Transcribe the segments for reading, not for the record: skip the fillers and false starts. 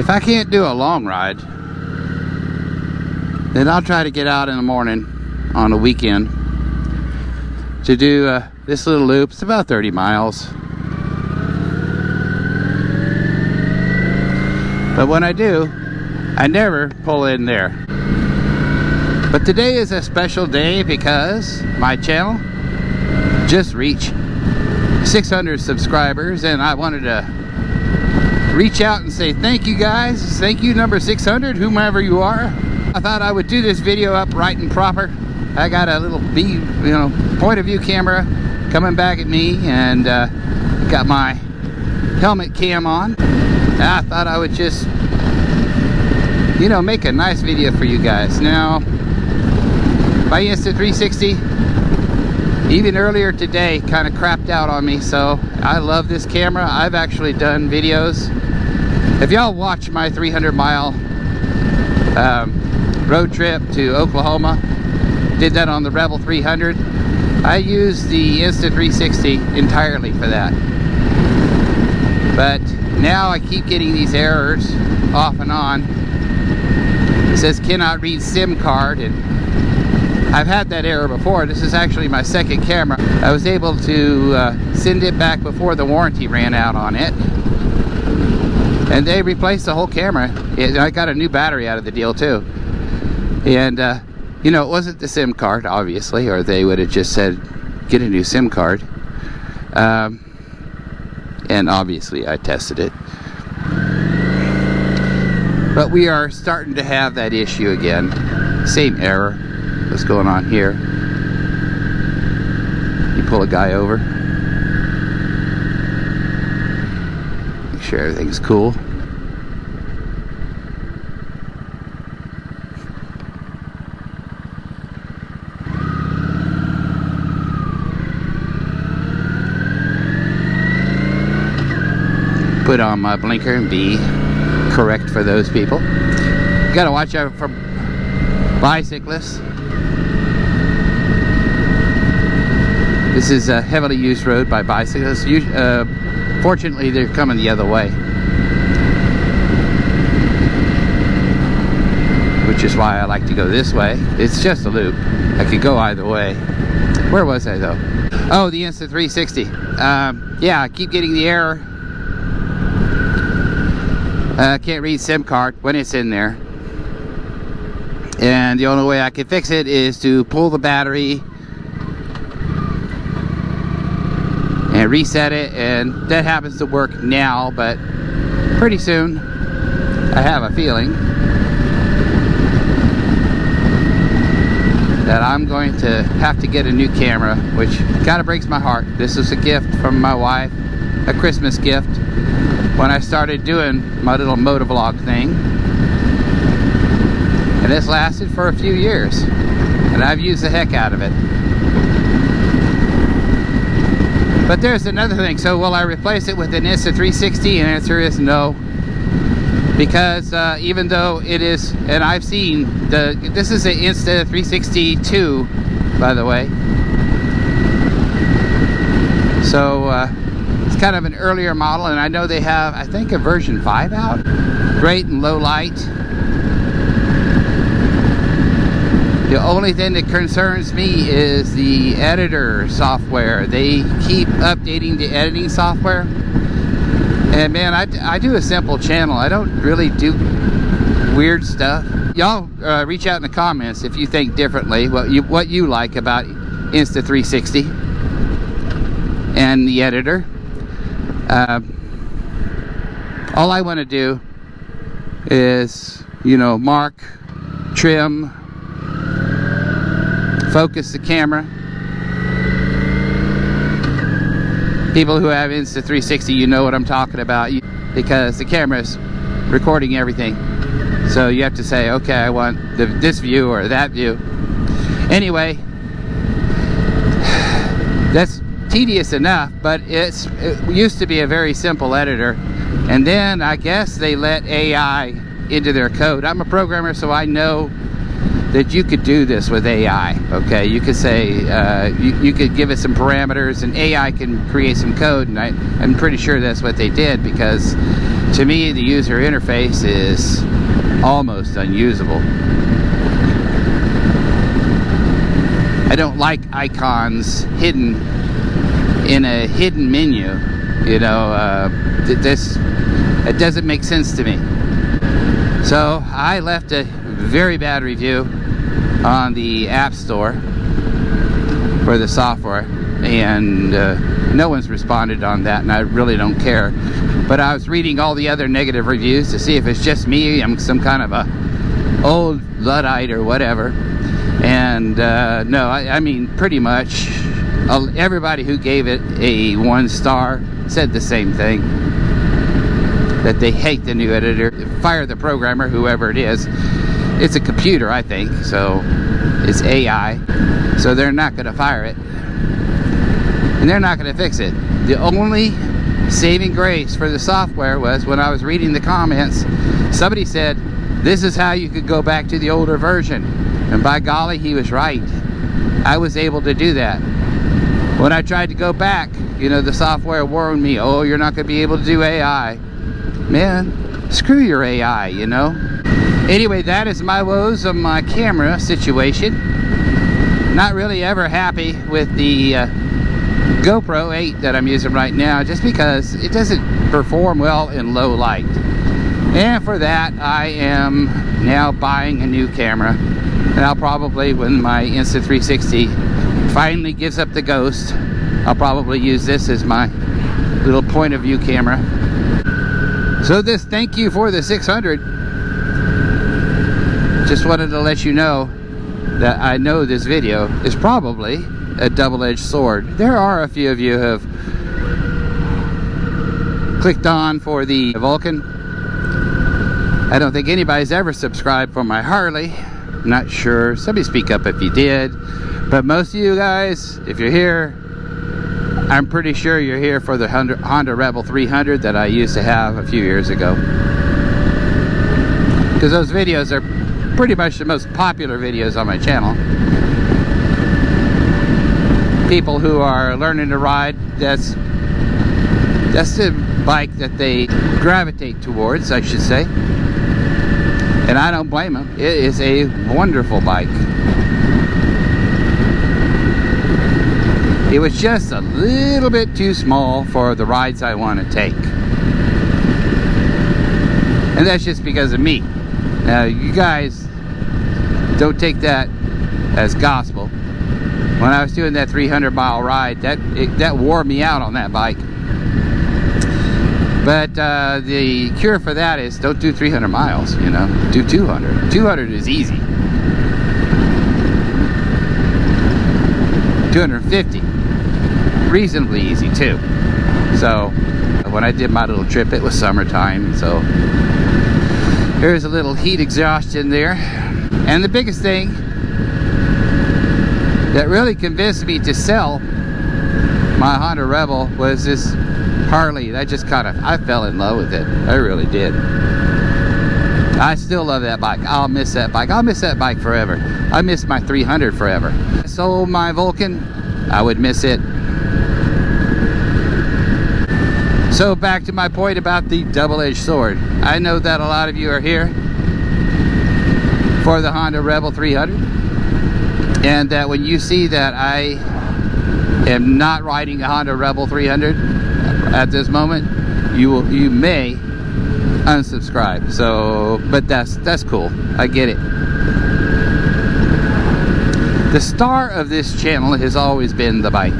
If I can't do a long ride, then I'll try to get out in the morning on a weekend to do this little loop. It's about 30 miles. But when I do, I never pull in there. But today is a special day because my channel just reached 600 subscribers, and I wanted to reach out and say thank you guys. Thank you, number 600, whomever you are. I thought I would do this video up right and proper. I got a little point of view camera coming back at me, and got my helmet cam on. I thought I would just, make a nice video for you guys. Now, my Insta360, even earlier today, kind of crapped out on me, so I love this camera. I've actually done videos. If y'all watch my 300-mile road trip to Oklahoma, did that on the Rebel 300. I used the Insta360 entirely for that. But now I keep getting these errors off and on. It says cannot read SIM card, and I've had that error before. This is actually my second camera. I was able to send it back before the warranty ran out on it, and they replaced the whole camera. I got a new battery out of the deal too. And it wasn't the SIM card, obviously, or they would have just said get a new SIM card. And obviously I tested it. But we are starting to have that issue again. Same error. What's going on here? You pull a guy over. Make sure everything's cool. Put on my blinker and be correct for those people. You gotta watch out for bicyclists. This is a heavily used road by bicyclists. Fortunately, they're coming the other way, which is why I like to go this way. It's just a loop. I could go either way. Where was I though? Oh, the Insta360. Yeah, I keep getting the error. Can't read SIM card when it's in there. And the only way I can fix it is to pull the battery and reset it, and that happens to work now, but pretty soon, I have a feeling that I'm going to have to get a new camera, which kind of breaks my heart. This is a gift from my wife, a Christmas gift, when I started doing my little motovlog thing. And this lasted for a few years, and I've used the heck out of it. But there's another thing. So will I replace it with an Insta360? And the answer is no. Because even though it is, and I've seen, this is an Insta360 2, by the way. So it's kind of an earlier model, and I know they have, I think, a version 5 out. Great in low light. The only thing that concerns me is the editor software. They keep updating the editing software. And man, I do a simple channel. I don't really do weird stuff. Y'all reach out in the comments if you think differently, what you like about Insta360 and the editor. All I want to do is, mark, trim, focus the camera. People who have Insta360, you know what I'm talking about, because the camera's recording everything. So you have to say, okay, I want this view or that view. Anyway, that's tedious enough, but it used to be a very simple editor, and then I guess they let AI into their code. I'm a programmer, so I know that you could do this with AI. Okay, you could say you could give it some parameters and AI can create some code, and I'm pretty sure that's what they did, because To me, the user interface is almost unusable. I don't like icons hidden in a hidden menu. You know, it doesn't make sense to me. So I left a very bad review on the App Store for the software, and no one's responded on that, and I really don't care. But I was reading all the other negative reviews to see if it's just me, I'm some kind of a old Luddite or whatever. And no, I mean pretty much everybody who gave it a 1 star said the same thing, that they hate the new editor, fire the programmer, whoever it is. It's a computer, I think, so it's AI, so they're not going to fire it, and they're not going to fix it. The only saving grace for the software was when I was reading the comments, somebody said this is how you could go back to the older version, and by golly, he was right. I was able to do that. When I tried to go back, you know, the software warned me, oh, you're not going to be able to do AI. Man, screw your AI, you know. Anyway, that is my woes of my camera situation. Not really ever happy with the GoPro 8 that I'm using right now, just because it doesn't perform well in low light. And for that, I am now buying a new camera, and I'll probably, when my Insta360 finally gives up the ghost, I'll probably use this as my little point of view camera. So this thank you for the 600. Just wanted to let you know that I know this video is probably a double-edged sword. There are a few of you who have clicked on for the Vulcan. I don't think anybody's ever subscribed for my Harley. I'm not sure. Somebody speak up if you did. But most of you guys, if you're here, I'm pretty sure you're here for the Honda Rebel 300 that I used to have a few years ago. Because those videos are pretty much the most popular videos on my channel. People who are learning to ride, that's the bike that they gravitate towards, I should say. And I don't blame them. It is a wonderful bike. It was just a little bit too small for the rides I want to take. And that's just because of me. Now, you guys don't take that as gospel. When I was doing that 300-mile ride, that wore me out on that bike. But the cure for that is don't do 300 miles, you know. Do 200. 200 is easy. 250. Reasonably easy too. So when I did my little trip, it was summertime, so there's a little heat exhaustion there. And the biggest thing that really convinced me to sell my Honda Rebel was this Harley. I fell in love with it. I really did. I still love that bike. I'll miss that bike. I'll miss that bike forever. I miss my 300 forever. If I sold my Vulcan, I would miss it. So back to my point about the double-edged sword. I know that a lot of you are here for the Honda Rebel 300, and that when you see that I am not riding a Honda Rebel 300 at this moment, you may unsubscribe. So, but that's cool. I get it. The star of this channel has always been the bike,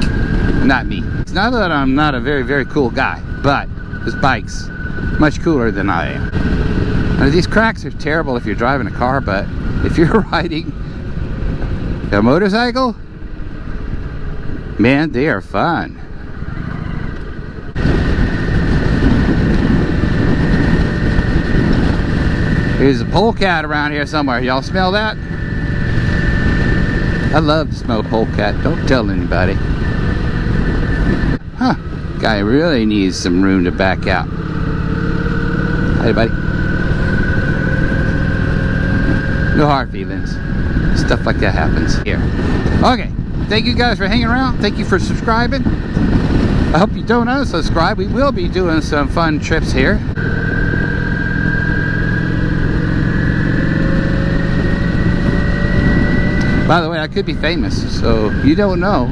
not me. It's not that I'm not a very, very cool guy, but this bike's much cooler than I am. Now, these cracks are terrible if you're driving a car, but if you're riding a motorcycle, man, they are fun. There's a polecat around here somewhere. Y'all smell that? I love to smell polecat. Don't tell anybody. Huh. Guy really needs some room to back out. Hey, buddy. No hard feelings. Stuff like that happens here. Okay. Thank you guys for hanging around. Thank you for subscribing. I hope you don't unsubscribe. We will be doing some fun trips here. By the way, I could be famous, so you don't know.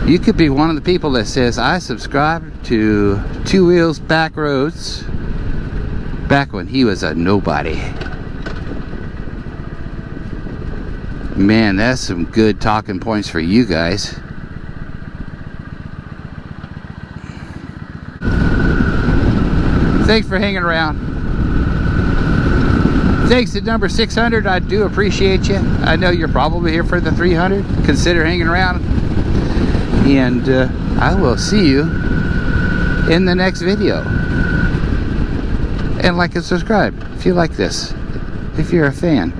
You could be one of the people that says, I subscribed to Two Wheels Back Roads back when he was a nobody. Man, that's some good talking points for you guys. Thanks for hanging around. Thanks to number 600. I do appreciate you. I know you're probably here for the 300. Consider hanging around. And I will see you in the next video. And like and subscribe if you like this. If you're a fan.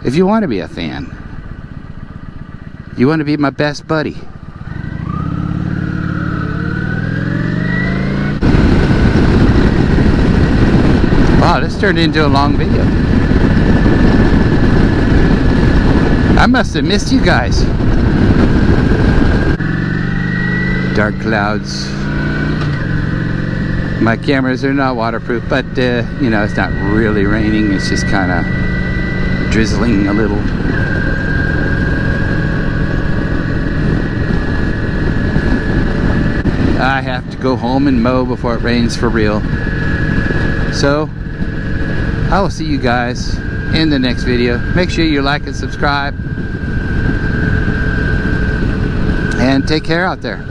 If you want to be a fan. You want to be my best buddy. Wow, this turned into a long video. I must have missed you guys. Dark clouds. My cameras are not waterproof, but you know, it's not really raining. It's just kind of drizzling a little. I have to go home and mow before it rains for real. So I will see you guys in the next video. Make sure you like and subscribe. And take care out there.